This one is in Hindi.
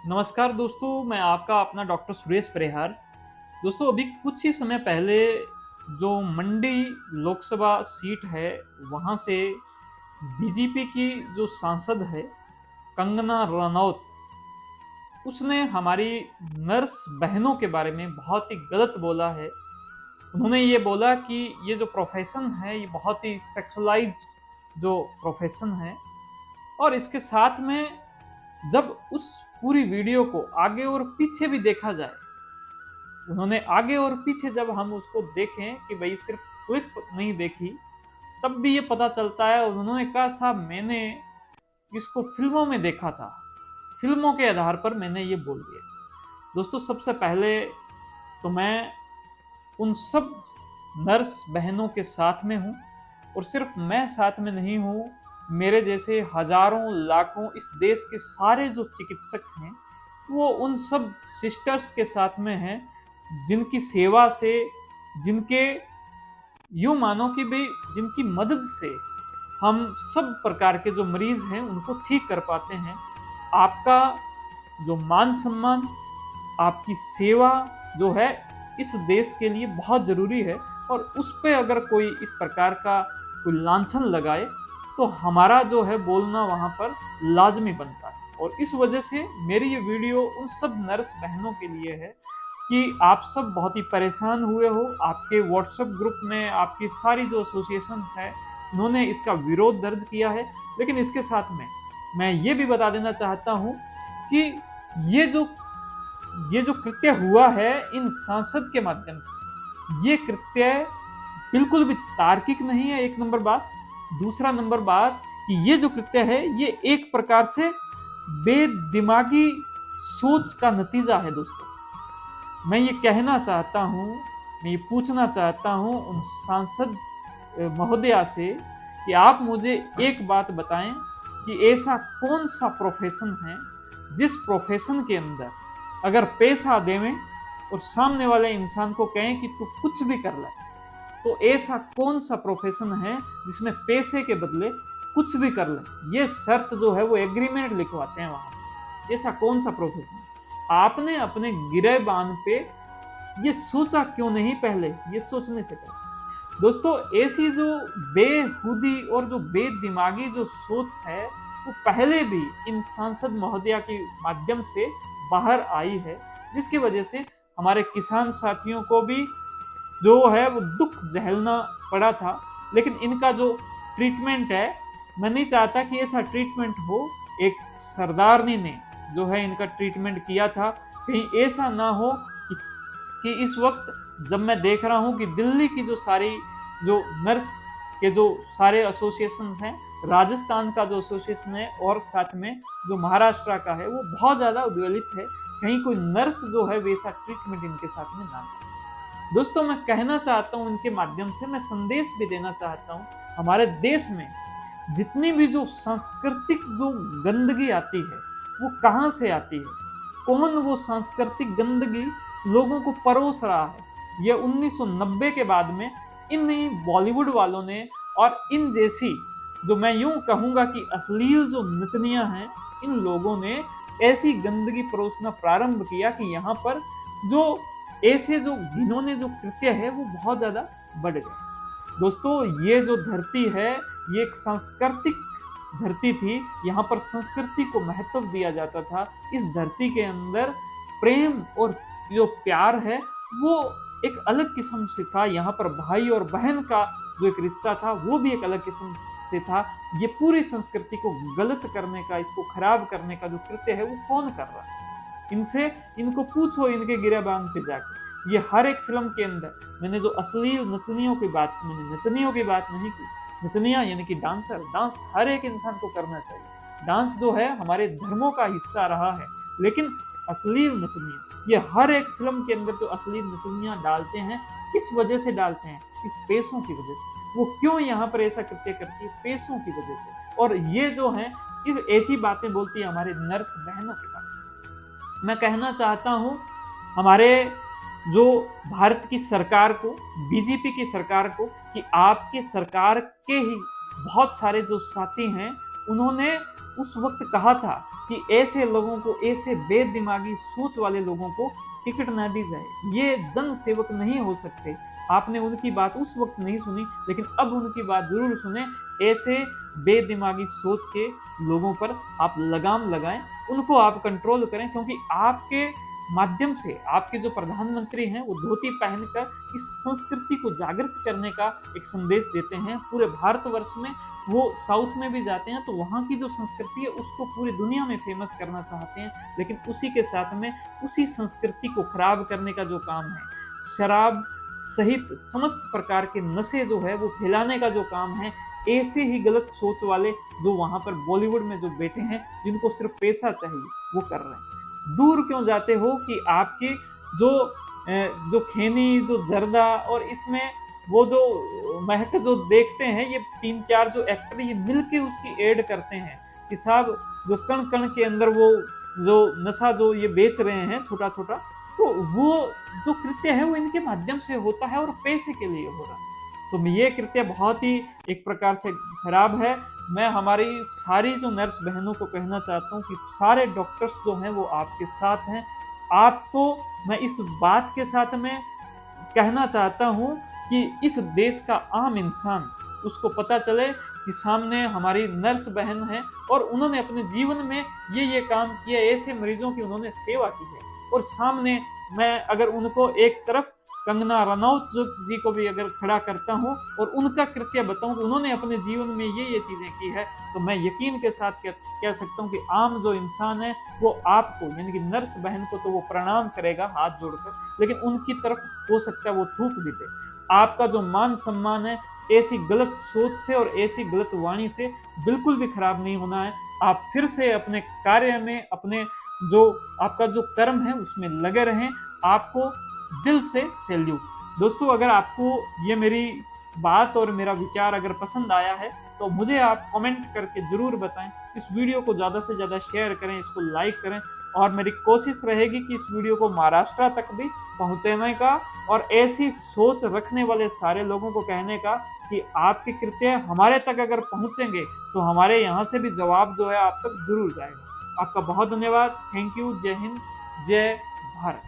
नमस्कार दोस्तों, मैं आपका अपना डॉक्टर सुरेश परिहार। दोस्तों, अभी कुछ ही समय पहले जो मंडी लोकसभा सीट है, वहाँ से बीजेपी की जो सांसद है कंगना रनौत, उसने हमारी नर्स बहनों के बारे में बहुत ही गलत बोला है। उन्होंने ये बोला कि ये जो प्रोफेशन है, ये बहुत ही सेक्सुअलाइज्ड जो प्रोफेशन है। और इसके साथ में जब उस पूरी वीडियो को आगे और पीछे भी देखा जाए, उन्होंने आगे और पीछे जब हम उसको देखें कि भाई सिर्फ क्लिप नहीं देखी, तब भी ये पता चलता है। उन्होंने कहा साहब, मैंने इसको फिल्मों में देखा था, फिल्मों के आधार पर मैंने ये बोल दिया। दोस्तों, सबसे पहले तो मैं उन सब नर्स बहनों के साथ में हूँ, और सिर्फ मैं साथ में नहीं हूँ, मेरे जैसे हजारों लाखों इस देश के सारे जो चिकित्सक हैं, वो उन सब सिस्टर्स के साथ में हैं, जिनकी सेवा से, जिनके यूं मानो कि भाई जिनकी मदद से हम सब प्रकार के जो मरीज हैं उनको ठीक कर पाते हैं। आपका जो मान सम्मान, आपकी सेवा जो है इस देश के लिए बहुत जरूरी है, और उस पे अगर कोई इस प्रकार का कोई लांछन लगाए तो हमारा जो है बोलना वहां पर लाजमी बनता है। और इस वजह से मेरी ये वीडियो उन सब नर्स बहनों के लिए है कि आप सब बहुत ही परेशान हुए हो। आपके व्हाट्सएप ग्रुप में आपकी सारी जो एसोसिएशन है, उन्होंने इसका विरोध दर्ज किया है। लेकिन इसके साथ में मैं ये भी बता देना चाहता हूं कि ये जो ये जो कृत्य हुआ है इन सांसद के माध्यम से, ये कृत्य बिल्कुल भी तार्किक नहीं है, एक नंबर बात। दूसरा नंबर बात कि ये जो कृत्य है, ये एक प्रकार से बेदिमागी सोच का नतीजा है। दोस्तों, मैं ये कहना चाहता हूं, मैं ये पूछना चाहता हूं उन सांसद महोदया से कि आप मुझे एक बात बताएं कि ऐसा कौन सा प्रोफेशन है जिस प्रोफेशन के अंदर अगर पैसा देवें और सामने वाले इंसान को कहें कि तू कुछ भी कर ले, तो ऐसा कौन सा प्रोफेशन है जिसमें पैसे के बदले कुछ भी कर ले, ये शर्त जो है वो एग्रीमेंट लिखवाते हैं वहां। ऐसा कौन सा प्रोफेशन है? आपने अपने गिरेबान पे ये सोचा क्यों नहीं पहले, ये सोचने से पहले? दोस्तों, ऐसी जो बेहुदी और जो बेदिमागी जो सोच है, वो पहले भी इन सांसद महोदया के माध्यम से बाहर आई है, जिसकी वजह से हमारे किसान साथियों को भी जो है वो दुख झेलना पड़ा था। लेकिन इनका जो ट्रीटमेंट है, मैं नहीं चाहता कि ऐसा ट्रीटमेंट हो। एक सरदारनी ने जो है इनका ट्रीटमेंट किया था, कहीं ऐसा ना हो कि इस वक्त जब मैं देख रहा हूं कि दिल्ली की जो सारी जो नर्स के जो सारे एसोसिएशन हैं, राजस्थान का जो एसोसिएशन है और साथ में जो महाराष्ट्र का है, वो बहुत ज्यादा उद्वेलित है, कहीं कोई नर्स जो है वैसा ट्रीटमेंट इनके साथ में ना करे। दोस्तों, मैं कहना चाहता हूं इनके माध्यम से, मैं संदेश भी देना चाहता हूं, हमारे देश में जितनी भी जो सांस्कृतिक जो गंदगी आती है, वो कहाँ से आती है? कौन वो सांस्कृतिक गंदगी लोगों को परोस रहा है? ये 1990 के बाद में इन बॉलीवुड वालों ने और इन जैसी जो मैं यूं कहूंगा कि अश्लील जो नचनियां हैं, इन लोगों ने ऐसी गंदगी परोसना प्रारंभ किया कि यहाँ पर जो ऐसे जो घिनौने जो कृत्य है वो बहुत ज्यादा बढ़ गए। दोस्तों, ये जो धरती है, ये एक सांस्कृतिक धरती थी। यहाँ पर संस्कृति को महत्व दिया जाता था। इस धरती के अंदर प्रेम और जो प्यार है वो एक अलग किस्म से था। यहाँ पर भाई और बहन का जो एक रिश्ता था वो भी एक अलग किस्म से था। ये पूरी संस्कृति को गलत करने का, इसको खराब करने का जो कृत्य है वो कौन कर रहा है? इनको पूछो इनके गिरेबान पे जाकर। ये हर एक फिल्म के अंदर, मैंने जो अश्लील नचनियों की बात, मैंने नचनियों की बात नहीं की, नचनिया यानी कि डांसर, डांस हर एक इंसान को करना चाहिए। डांस जो है हमारे धर्मों का हिस्सा रहा है, लेकिन अश्लील नचनिया, ये हर एक फिल्म के अंदर जो अश्लील नचनियां डालते हैं, किस वजह से डालते हैं? इस पैसों की वजह से। वो क्यों यहाँ पर ऐसा कृत्य करती है? पैसों की वजह से। और ये जो है इस ऐसी बातें बोलती है हमारे नर्स बहनों के बारे में। मैं कहना चाहता हूं हमारे जो भारत की सरकार को, बीजेपी की सरकार को, कि आपके सरकार के ही बहुत सारे जो साथी हैं उन्होंने उस वक्त कहा था कि ऐसे लोगों को, ऐसे बेदिमागी सोच वाले लोगों को टिकट ना दी जाए, ये जन सेवक नहीं हो सकते। आपने उनकी बात उस वक्त नहीं सुनी, लेकिन अब उनकी बात जरूर सुने। ऐसे बेदिमागी सोच के लोगों पर आप लगाम लगाएं, उनको आप कंट्रोल करें, क्योंकि आपके माध्यम से आपके जो प्रधानमंत्री हैं वो धोती पहनकर इस संस्कृति को जागृत करने का एक संदेश देते हैं पूरे भारतवर्ष में। वो साउथ में भी जाते हैं तो वहाँ की जो संस्कृति है उसको पूरी दुनिया में फेमस करना चाहते हैं, लेकिन उसी के साथ में उसी संस्कृति को खराब करने का जो काम है, शराब सहित समस्त प्रकार के नशे जो है वो फैलाने का जो काम है, ऐसे ही गलत सोच वाले जो वहां पर बॉलीवुड में जो बैठे हैं, जिनको सिर्फ पैसा चाहिए, वो कर रहे हैं। दूर क्यों जाते हो कि आपकी जो खैनी, जो जर्दा और इसमें वो जो महक जो देखते हैं, ये 3-4 जो एक्टर ये मिलके उसकी ऐड करते हैं कि साहब जो कण कण के अंदर वो जो नशा जो ये बेच रहे हैं छोटा छोटा, तो वो जो कृत्य है वो इनके माध्यम से होता है और पैसे के लिए हो रहा है। तो ये कृत्य बहुत ही एक प्रकार से खराब है। मैं हमारी सारी जो नर्स बहनों को कहना चाहता हूँ कि सारे डॉक्टर्स जो हैं वो आपके साथ हैं। आपको मैं इस बात के साथ में कहना चाहता हूँ कि इस देश का आम इंसान उसको पता चले कि सामने हमारी नर्स बहन है और उन्होंने अपने जीवन में ये काम किया, ऐसे मरीजों की उन्होंने सेवा की है। और सामने मैं अगर उनको एक तरफ कंगना रनौत जी को भी अगर खड़ा करता हूँ और उनका कृत्य बताऊं कि उन्होंने अपने जीवन में ये चीजें की है, तो मैं यकीन के साथ कह सकता हूँ कि आम जो इंसान है वो आपको, यानी कि नर्स बहन को तो वो प्रणाम करेगा हाथ जोड़कर, लेकिन उनकी तरफ हो सकता है वो थूक भी दे। आपका जो मान सम्मान है ऐसी गलत सोच से और ऐसी गलत वाणी से बिल्कुल भी खराब नहीं होना है। आप फिर से अपने कार्य में, अपने जो आपका जो कर्म है उसमें लगे रहें। आपको दिल से सैल्यूट। दोस्तों, अगर आपको ये मेरी बात और मेरा विचार अगर पसंद आया है तो मुझे आप कमेंट करके जरूर बताएं। इस वीडियो को ज़्यादा से ज़्यादा शेयर करें, इसको लाइक करें, और मेरी कोशिश रहेगी कि इस वीडियो को महाराष्ट्र तक भी पहुंचाने का और ऐसी सोच रखने वाले सारे लोगों को कहने का कि आपके कृत्य हमारे तक अगर पहुंचेंगे तो हमारे यहाँ से भी जवाब जो है आप तक जरूर जाएगा। आपका बहुत धन्यवाद। Thank you. जय हिंद, जय भारत।